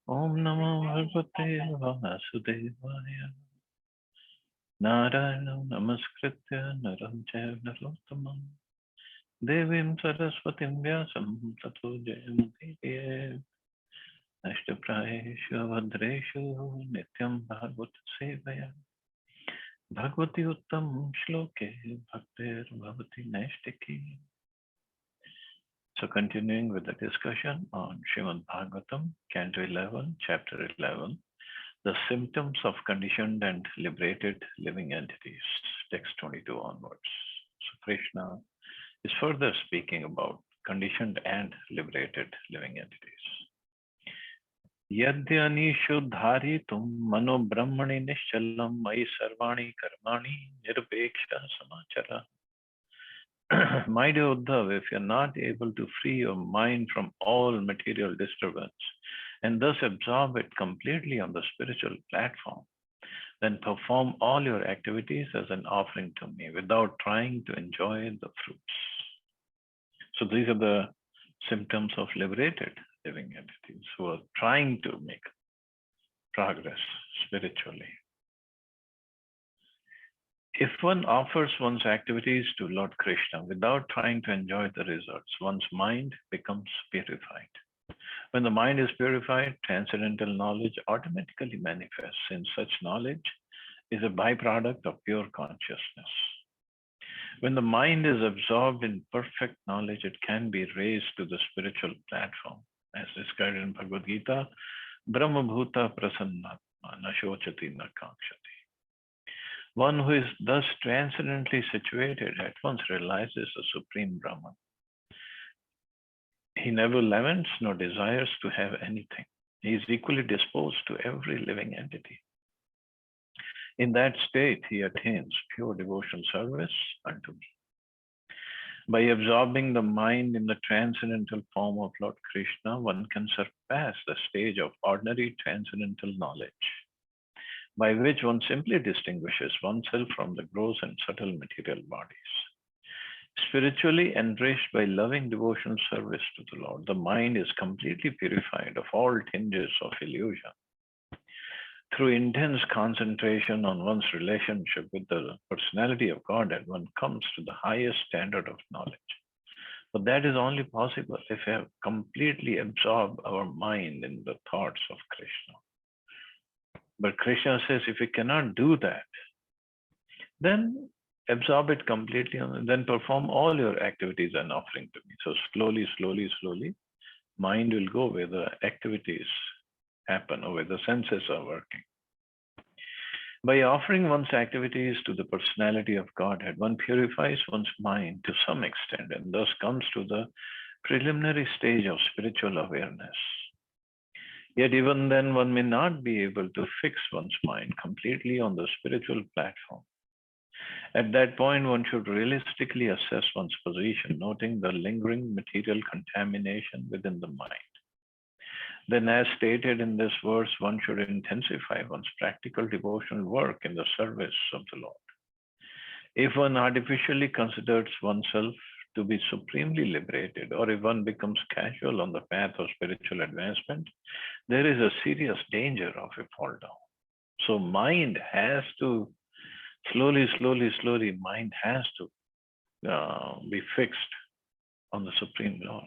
Om Namo Bhagavate Vasudevaya. Narayana Namaskritya Naram Chaiva Narottamam Devim Saraswatim Vyasam Tato Jayamudire Ashtaprayeshu Avadreshu Nityam Bhagavad Sevaya Bhagavati Uttam Shloke Bhaktir Bhavati Naistiki. So continuing with the discussion on Srimad Bhagavatam, Canto 11, Chapter 11, the symptoms of conditioned and liberated living entities, text 22 onwards. So Krishna is further speaking about conditioned and liberated living entities. Yadyanishu dharitum mano brahmani nishchalam mai sarvani karmani nirupeksha samachara. My dear Uddhav, if you're not able to free your mind from all material disturbance and thus absorb it completely on the spiritual platform, then perform all your activities as an offering to me without trying to enjoy the fruits. So these are the symptoms of liberated living entities who are trying to make progress spiritually. If one offers one's activities to Lord Krishna without trying to enjoy the results, one's mind becomes purified. When the mind is purified, transcendental knowledge automatically manifests, since such knowledge is a byproduct of pure consciousness. When the mind is absorbed in perfect knowledge, it can be raised to the spiritual platform. As described in Bhagavad Gita, Brahma Bhuta Prasannatma Nashochati Nakakshati. One who is thus transcendently situated at once realizes the Supreme Brahman. He never laments nor desires to have anything. He is equally disposed to every living entity. In that state, he attains pure devotional service unto me. By absorbing the mind in the transcendental form of Lord Krishna, one can surpass the stage of ordinary transcendental knowledge, by which one simply distinguishes oneself from the gross and subtle material bodies. Spiritually enriched by loving devotional service to the Lord, the mind is completely purified of all tinges of illusion. Through intense concentration on one's relationship with the personality of Godhead, one comes to the highest standard of knowledge. But that is only possible if we have completely absorbed our mind in the thoughts of Krishna. But Krishna says, if you cannot do that, then absorb it completely and then perform all your activities and offering to me. So slowly, mind will go where the activities happen or where the senses are working. By offering one's activities to the personality of Godhead, one purifies one's mind to some extent and thus comes to the preliminary stage of spiritual awareness. Yet even then, one may not be able to fix one's mind completely on the spiritual platform. At that point, one should realistically assess one's position, noting the lingering material contamination within the mind. Then, as stated in this verse, one should intensify one's practical devotional work in the service of the Lord. If one artificially considers oneself to be supremely liberated, or if one becomes casual on the path of spiritual advancement, there is a serious danger of a fall down. So mind has to slowly, mind has to be fixed on the Supreme Lord.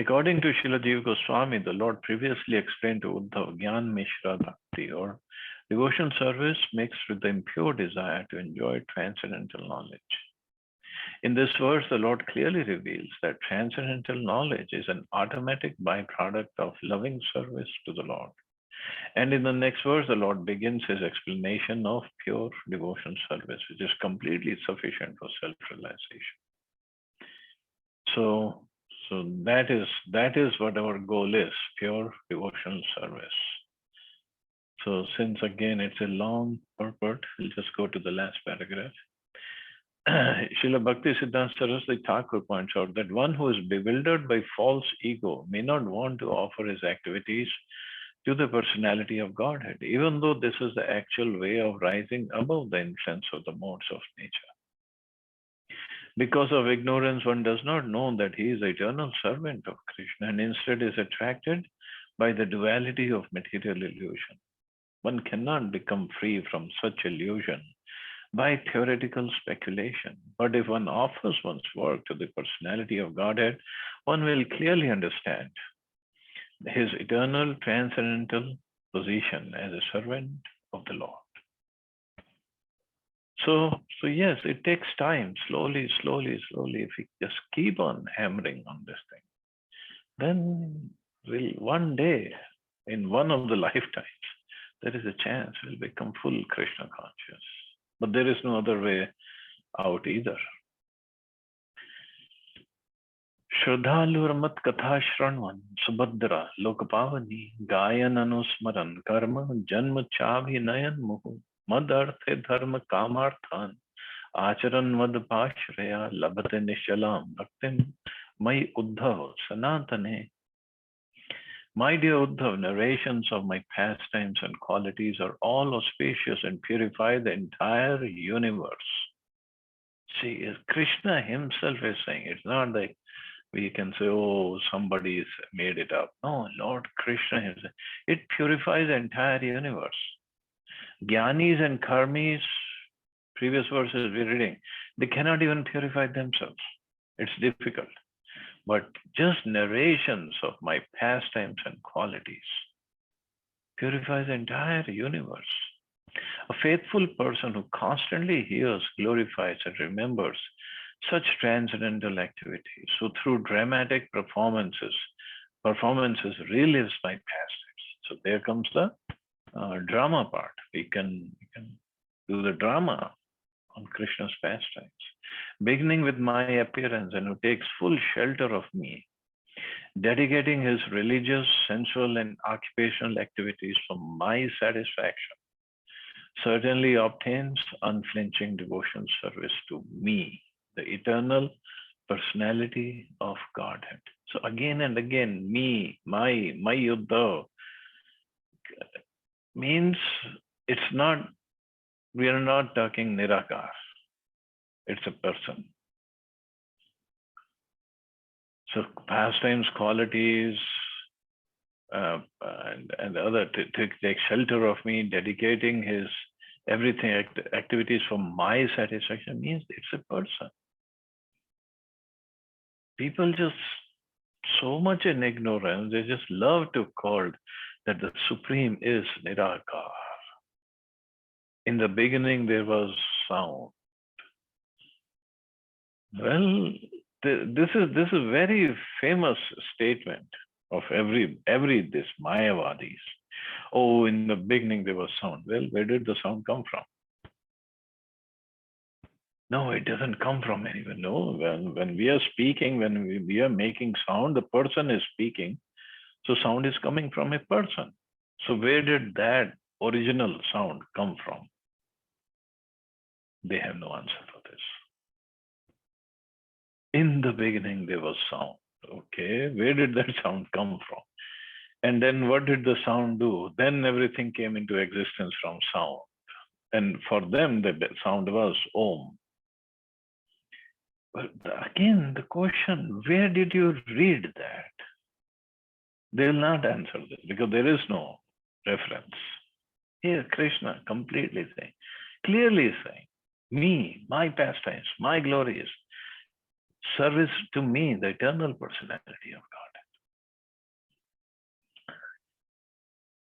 According to Srila Jiva Goswami, the Lord previously explained to Uddhav, Gyan Mishra Bhakti, or devotion service mixed with the impure desire to enjoy transcendental knowledge. In this verse, the Lord clearly reveals that transcendental knowledge is an automatic byproduct of loving service to the Lord. And in the next verse, the Lord begins his explanation of pure devotion service, which is completely sufficient for self-realization. So that is what our goal is, pure devotional service. So since again it's a long purport, we'll just go to the last paragraph. Srila Bhakti Siddhanta Saraswati Thakur points out that one who is bewildered by false ego may not want to offer his activities to the personality of Godhead, even though this is the actual way of rising above the influence of the modes of nature. Because of ignorance, one does not know that he is the eternal servant of Krishna and instead is attracted by the duality of material illusion. One cannot become free from such illusion by theoretical speculation. But if one offers one's work to the personality of Godhead, one will clearly understand his eternal transcendental position as a servant of the Lord. So yes, it takes time, slowly, slowly, slowly. If we just keep on hammering on this thing, then we'll one day, in one of the lifetimes, there is a chance we'll become full Krishna conscious. But there is no other way out either. श्रद्धालुर्मत कथा श्रवण सुभद्रा लोकपावनी गायन अनुस्मरण कर्म जन्म चाभिनयन मुहु मद अर्थे धर्म कामार्थान आचरण मद पाश्रया लभते निश्चलाम भक्तिम मयि Uddhav सनातने. My dear Uddhav, narrations of my pastimes and qualities are all auspicious and purify the entire universe. See, Krishna himself is saying, it's not like we can say, oh, somebody's made it up. No, Lord Krishna himself. It purifies the entire universe. Gyanis and karmis, previous verses we're reading, they cannot even purify themselves. It's difficult. But just narrations of my pastimes and qualities purifies the entire universe. A faithful person who constantly hears, glorifies, and remembers such transcendental activities, who through dramatic performances relives my pastimes. So there comes the drama part. We can do the drama on Krishna's pastimes, beginning with my appearance, and who takes full shelter of me, dedicating his religious, sensual, and occupational activities for my satisfaction, certainly obtains unflinching devotion service to me, the eternal personality of Godhead. So again and again, me, my Uddhav means it's not, we are not talking Nirakar. It's a person. So pastimes, qualities, and other to take shelter of me, dedicating his everything activities for my satisfaction means it's a person. People just so much in ignorance, they just love to call that the Supreme is Nirakar. In the beginning, there was sound. Well, this is a very famous statement of every this Mayavadis. Oh, in the beginning there was sound. Well, where did the sound come from? No, it doesn't come from anywhere. No, when we are speaking, when we are making sound, the person is speaking. So sound is coming from a person. So where did that original sound come from? They have no answer for this. In the beginning, there was sound. Okay, where did that sound come from? And then what did the sound do? Then everything came into existence from sound. And for them, the sound was Om. But again, the question, where did you read that? They will not answer this because there is no reference. Here, Krishna completely saying, clearly saying, me, my pastimes, my glories, service to me, the eternal personality of God.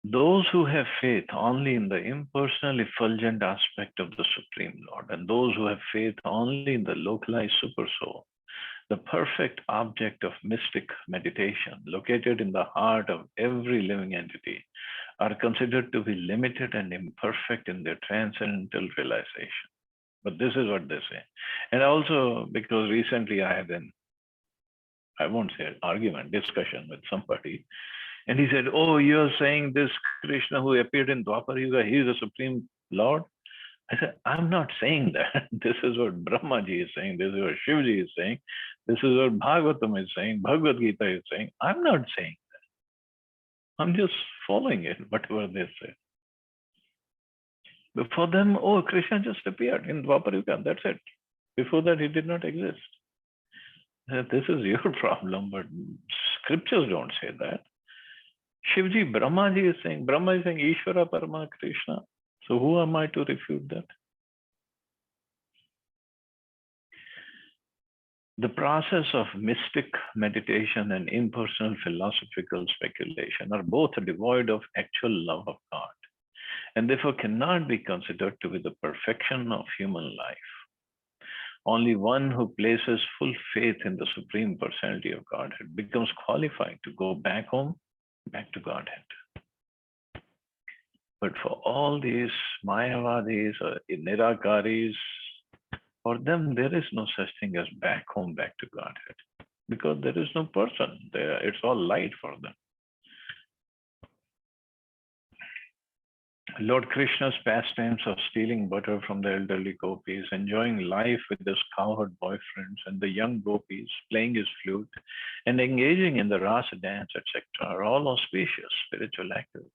Those who have faith only in the impersonal effulgent aspect of the Supreme Lord, and those who have faith only in the localized supersoul, the perfect object of mystic meditation, located in the heart of every living entity, are considered to be limited and imperfect in their transcendental realization. But this is what they say. And also, because recently I had I won't say argument, discussion with somebody, and he said, oh, you're saying this Krishna who appeared in Dwapar Yuga, he is the Supreme Lord? I said, I'm not saying that. This is what Brahmaji is saying. This is what Shivji is saying. This is what Bhagavatam is saying. Bhagavad Gita is saying. I'm not saying that. I'm just following it, whatever they say. Before them, oh, Krishna just appeared in Dwapar Yuga. That's it. Before that, he did not exist. This is your problem, but scriptures don't say that. Shivji, Brahmaji is saying, Brahma is saying Ishvara Parama Krishna. So who am I to refute that? The process of mystic meditation and impersonal philosophical speculation are both devoid of actual love of God, and therefore cannot be considered to be the perfection of human life. Only one who places full faith in the Supreme Personality of Godhead becomes qualified to go back home, back to Godhead. But for all these Mayavadis or Nirakaris, for them there is no such thing as back home, back to Godhead, because there is no person there. It's all light for them. Lord Krishna's pastimes of stealing butter from the elderly gopis, enjoying life with his cowherd boyfriends and the young gopis, playing his flute, and engaging in the rasa dance, etc., are all auspicious spiritual activities.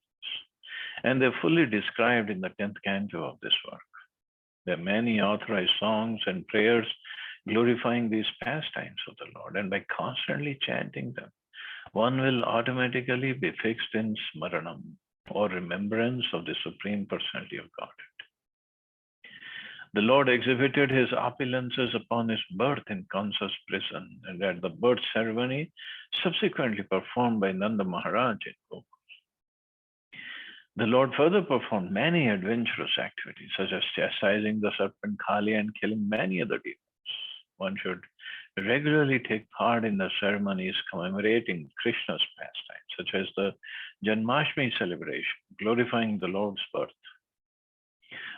And they're fully described in the 10th canto of this work. There are many authorized songs and prayers glorifying these pastimes of the Lord, and by constantly chanting them, one will automatically be fixed in smaranam, or remembrance of the Supreme Personality of Godhead. The Lord exhibited his opulences upon his birth in Kansa's prison, and at the birth ceremony subsequently performed by Nanda Maharaj in Gokul. The Lord further performed many adventurous activities, such as chastising the serpent Kali and killing many other demons. One should regularly take part in the ceremonies commemorating Krishna's pastimes, such as the Janmashtami celebration, glorifying the Lord's birth.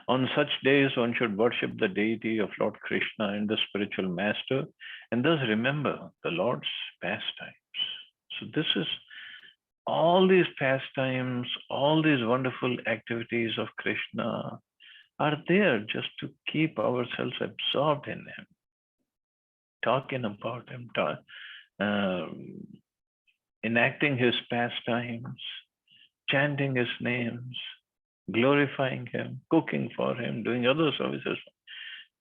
On such days, one should worship the deity of Lord Krishna and the spiritual master, and thus remember the Lord's pastimes. So this is all these pastimes, all these wonderful activities of Krishna are there just to keep ourselves absorbed in him, talking about him, enacting his pastimes, chanting his names, glorifying him, cooking for him, doing other services.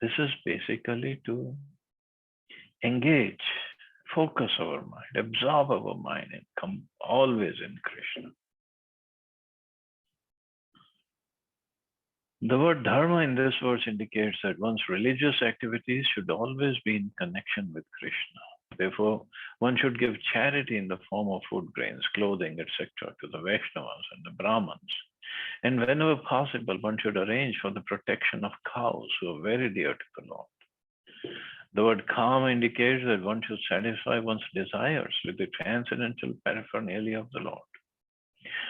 This is basically to engage, focus our mind, absorb our mind, and come always in Krishna. The word dharma in this verse indicates that one's religious activities should always be in connection with Krishna. Therefore, one should give charity in the form of food, grains, clothing, etc. to the Vaishnavas and the Brahmins. And whenever possible, one should arrange for the protection of cows who are very dear to the Lord. The word kama indicates that one should satisfy one's desires with the transcendental paraphernalia of the Lord.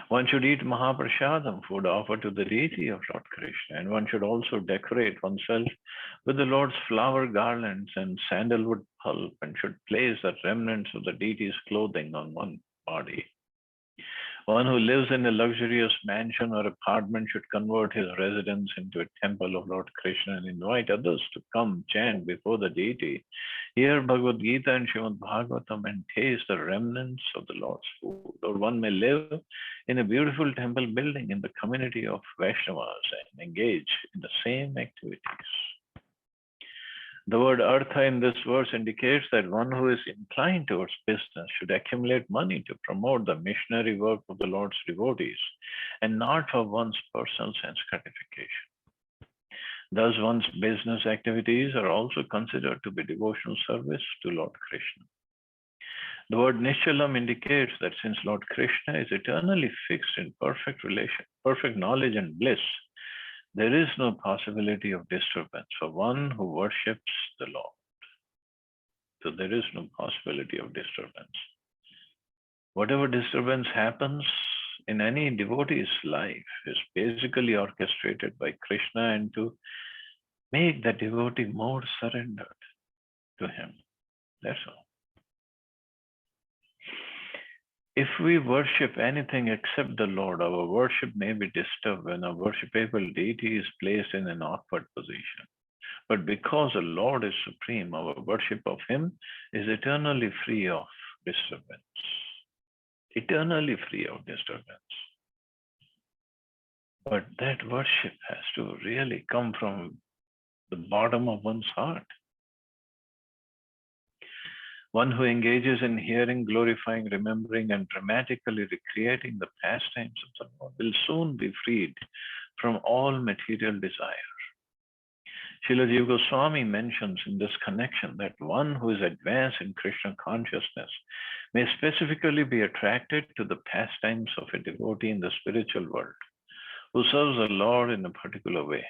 One should eat Mahaprasadam, food offered to the deity of Lord Krishna, and one should also decorate oneself with the Lord's flower garlands and sandalwood pulp, and should place the remnants of the deity's clothing on one body. One who lives in a luxurious mansion or apartment should convert his residence into a temple of Lord Krishna and invite others to come chant before the deity, hear Bhagavad Gita and Srimad Bhagavatam, and taste the remnants of the Lord's food. Or one may live in a beautiful temple building in the community of Vaishnavas and engage in the same activities. The word artha in this verse indicates that one who is inclined towards business should accumulate money to promote the missionary work of the Lord's devotees and not for one's personal sense gratification. Thus, one's business activities are also considered to be devotional service to Lord Krishna. The word Nischalam indicates that since Lord Krishna is eternally fixed in perfect knowledge and bliss, there is no possibility of disturbance for one who worships the Lord. So there is no possibility of disturbance. Whatever disturbance happens in any devotee's life is basically orchestrated by Krishna and to make the devotee more surrendered to him. That's all. If we worship anything except the Lord, our worship may be disturbed when a worshipable deity is placed in an awkward position. But because the Lord is supreme, our worship of him is eternally free of disturbance. Eternally free of disturbance. But that worship has to really come from the bottom of one's heart. One who engages in hearing, glorifying, remembering, and dramatically recreating the pastimes of the Lord will soon be freed from all material desire. Srila Jiva Goswami mentions in this connection that one who is advanced in Krishna consciousness may specifically be attracted to the pastimes of a devotee in the spiritual world who serves the Lord in a particular way.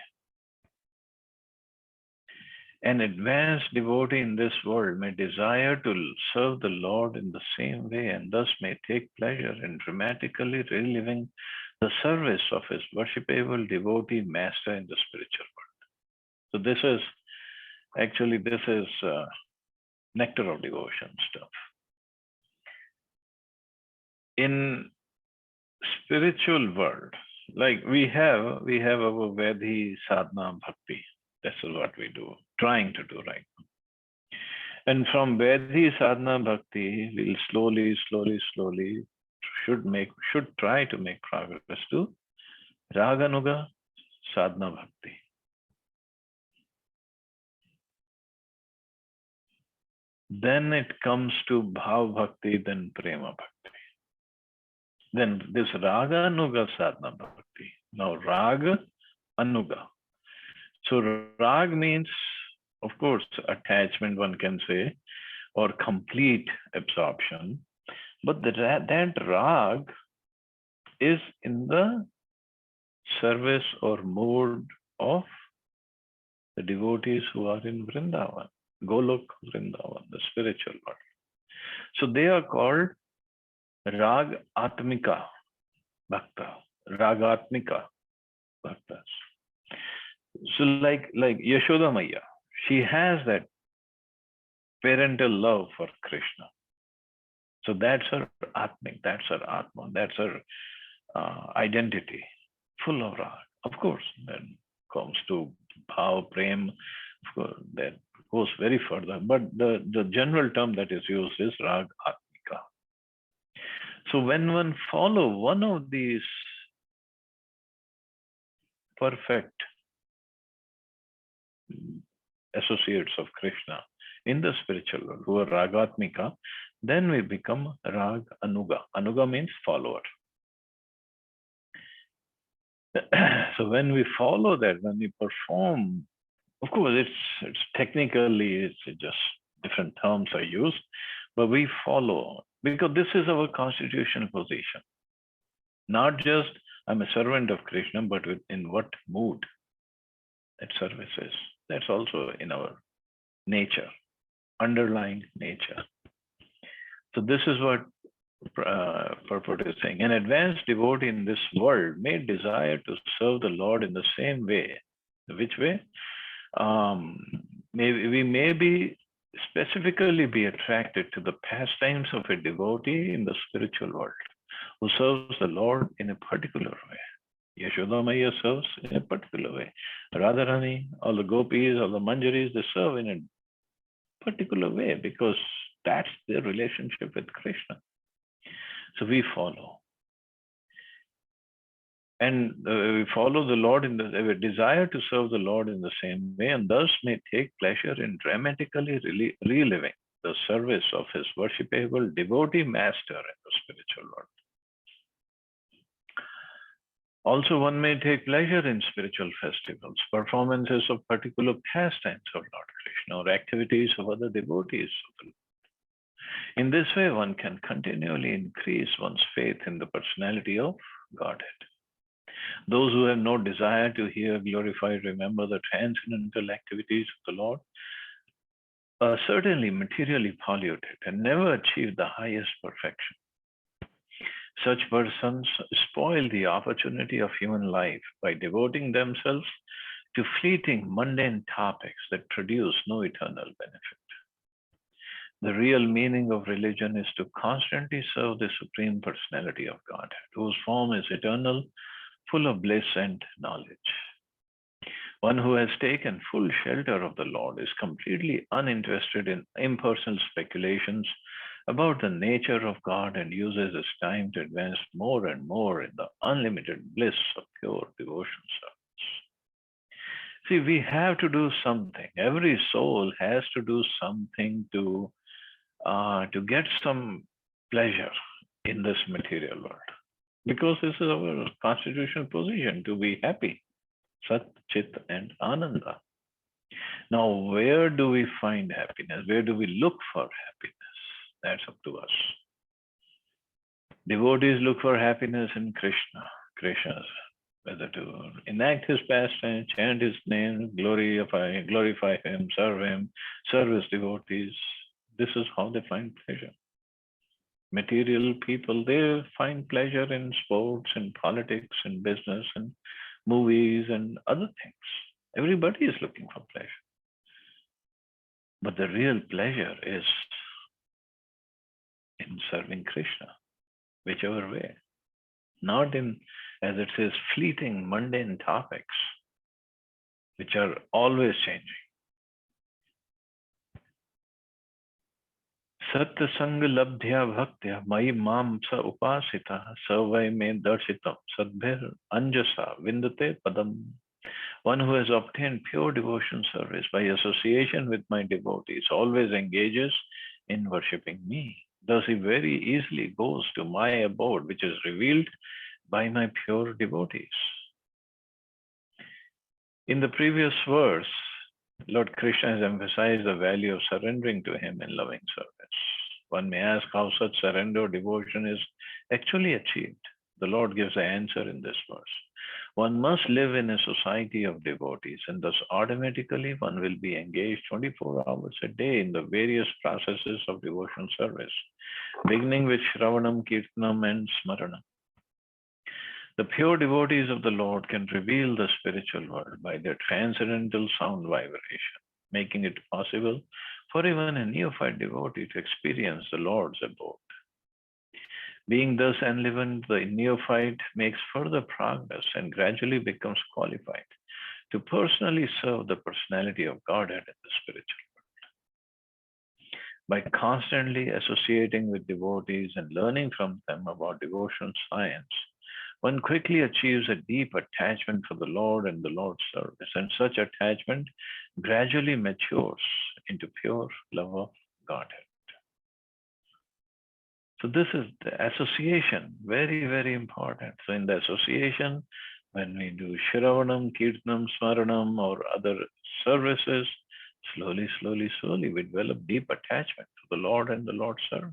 An advanced devotee in this world may desire to serve the Lord in the same way and thus may take pleasure in dramatically reliving the service of his worshipable devotee master in the spiritual world. So this is nectar of devotion stuff. In spiritual world, like we have our Vedhi sadhana bhakti. This is what we do, trying to do right now. And from Vedhi sadhana bhakti, we'll slowly should try to make progress to Raganuga sadhana bhakti. Then it comes to Bhav Bhakti, then Prema Bhakti. Then this Raga Anuga Sadhana Bhakti. Now Raga Anuga. So Rag means, of course, attachment, one can say, or complete absorption. But that Rag is in the service or mood of the devotees who are in Vrindavan. Golok Vrindavan, the spiritual world. So they are called Rag Atmika Bhakta, Ragatmika Bhaktas. So like Yashoda Maya, she has that parental love for Krishna. So that's her Atmik, that's her Atma, that's her identity, full of Rag. Of course, then comes to Bhav, Prem, of course, that goes very further, but the general term that is used is Rag Atmika. So when one follow one of these perfect associates of Krishna in the spiritual world who are Ragatmika, then we become Rag Anuga. Anuga means follower. So when we follow that, when we perform, of course, it's technically, it's just different terms are used, but we follow because this is our constitutional position. Not just I'm a servant of Krishna, but in what mood that service is. That's also in our nature, underlying nature. So this is what purport is saying. An advanced devotee in this world may desire to serve the Lord in the same way. Which way? We may be specifically be attracted to the pastimes of a devotee in the spiritual world who serves the Lord in a particular way. Yashoda Maya serves in a particular way. Radharani, all the gopis, all the manjaris, they serve in a particular way because that's their relationship with Krishna. So we follow. And we follow the Lord in the desire to serve the Lord in the same way, and thus may take pleasure in dramatically reliving the service of his worshipable devotee master in the spiritual world. Also, one may take pleasure in spiritual festivals, performances of particular pastimes of Lord Krishna, or activities of other devotees of the Lord. In this way, one can continually increase one's faith in the personality of Godhead. Those who have no desire to hear, glorify, remember the transcendental activities of the Lord are certainly materially polluted and never achieve the highest perfection. Such persons spoil the opportunity of human life by devoting themselves to fleeting mundane topics that produce no eternal benefit. The real meaning of religion is to constantly serve the Supreme Personality of Godhead, whose form is eternal, full of bliss and knowledge. One who has taken full shelter of the Lord is completely uninterested in impersonal speculations about the nature of God and uses his time to advance more and more in the unlimited bliss of pure devotion service. See, we have to do something. Every soul has to do something to to get some pleasure in this material world. Because this is our constitutional position to be happy. Sat, Chit, and Ananda. Now, where do we find happiness? Where do we look for happiness? That's up to us. Devotees look for happiness in Krishna, Krishna's, whether to enact his pastime, chant his name, glorify him, serve his devotees. This is how they find pleasure. Material people, they find pleasure in sports and politics and business and movies and other things. Everybody is looking for pleasure. But the real pleasure is in serving Krishna, whichever way. Not in, as it says, fleeting, mundane topics, which are always changing. Satyasanga labdhya bhaktya mai mam sa upasita savai me darshitam sadbhir anjasa vindate padam. One who has obtained pure devotion service by association with my devotees always engages in worshipping me. Thus he very easily goes to my abode, which is revealed by my pure devotees. In the previous verse, Lord Krishna has emphasized the value of surrendering to him in loving service. One may ask how such surrender or devotion is actually achieved. The Lord gives the answer in this verse. One must live in a society of devotees, and thus automatically one will be engaged 24 hours a day in the various processes of devotional service, beginning with Shravanam, Kirtanam, and Smaranam. The pure devotees of the Lord can reveal the spiritual world by their transcendental sound vibration, making it possible for even a neophyte devotee to experience the Lord's abode. Being thus enlivened, the neophyte makes further progress and gradually becomes qualified to personally serve the personality of Godhead in the spiritual world. By constantly associating with devotees and learning from them about devotional science, one quickly achieves a deep attachment for the Lord and the Lord's service, and such attachment gradually matures into pure love of Godhead. So this is the association, very, very important. So in the association, when we do Shravanam, Kirtanam, Smaranam, or other services, slowly, we develop deep attachment to the Lord and the Lord's service.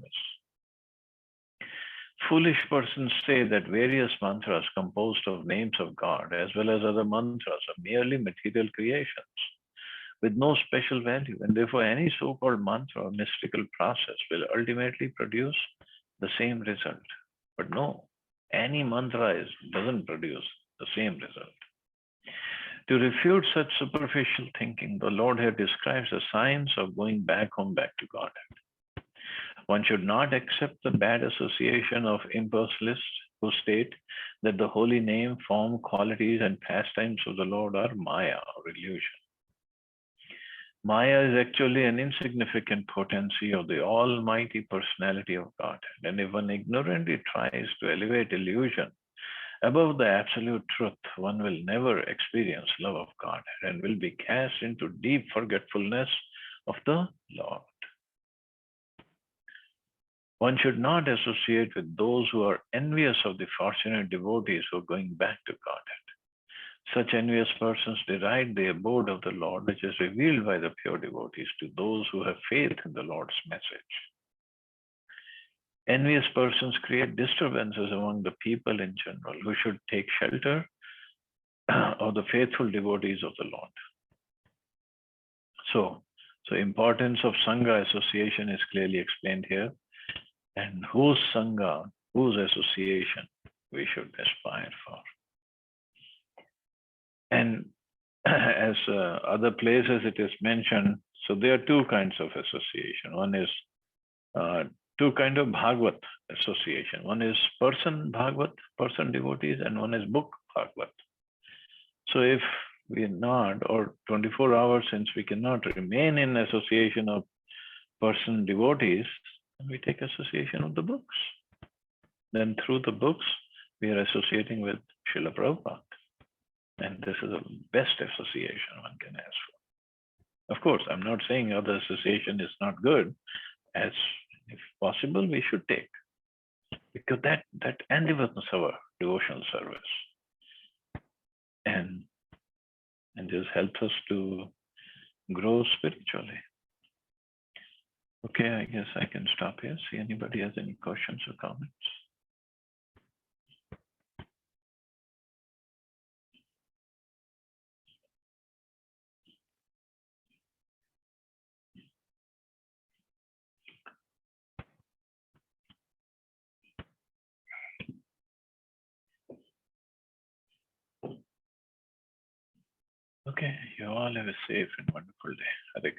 Foolish persons say that various mantras composed of names of God as well as other mantras are merely material creations with no special value, and therefore any so-called mantra or mystical process will ultimately produce the same result. But no, any mantra doesn't produce the same result. To refute such superficial thinking, the Lord here describes the science of going back home, back to Godhead. One should not accept the bad association of impersonalists who state that the holy name, form, qualities, and pastimes of the Lord are Maya, or illusion. Maya is actually an insignificant potency of the almighty personality of Godhead. And if one ignorantly tries to elevate illusion above the absolute truth, one will never experience love of Godhead and will be cast into deep forgetfulness of the Lord. One should not associate with those who are envious of the fortunate devotees who are going back to Godhead. Such envious persons deride the abode of the Lord, which is revealed by the pure devotees to those who have faith in the Lord's message. Envious persons create disturbances among the people in general who should take shelter of the faithful devotees of the Lord. So importance of Sangha association is clearly explained here. And whose Sangha, whose association we should aspire for. And as other places it is mentioned, so there are two kinds of association. One is two kinds of Bhagavad association. One is person Bhagavad, person devotees, and one is book Bhagavad. So if we are not, or 24 hours since we cannot remain in association of person devotees, we take association of the books. Then through the books, we are associating with Srila Prabhupada. And this is the best association one can ask for. Of course, I'm not saying other association is not good. as if possible, we should take, because that enlivens our devotional service, and this helps us to grow spiritually. Okay, I guess I can stop here. See anybody has any questions or comments? Okay, you all have a safe and wonderful day. Hare Krishna.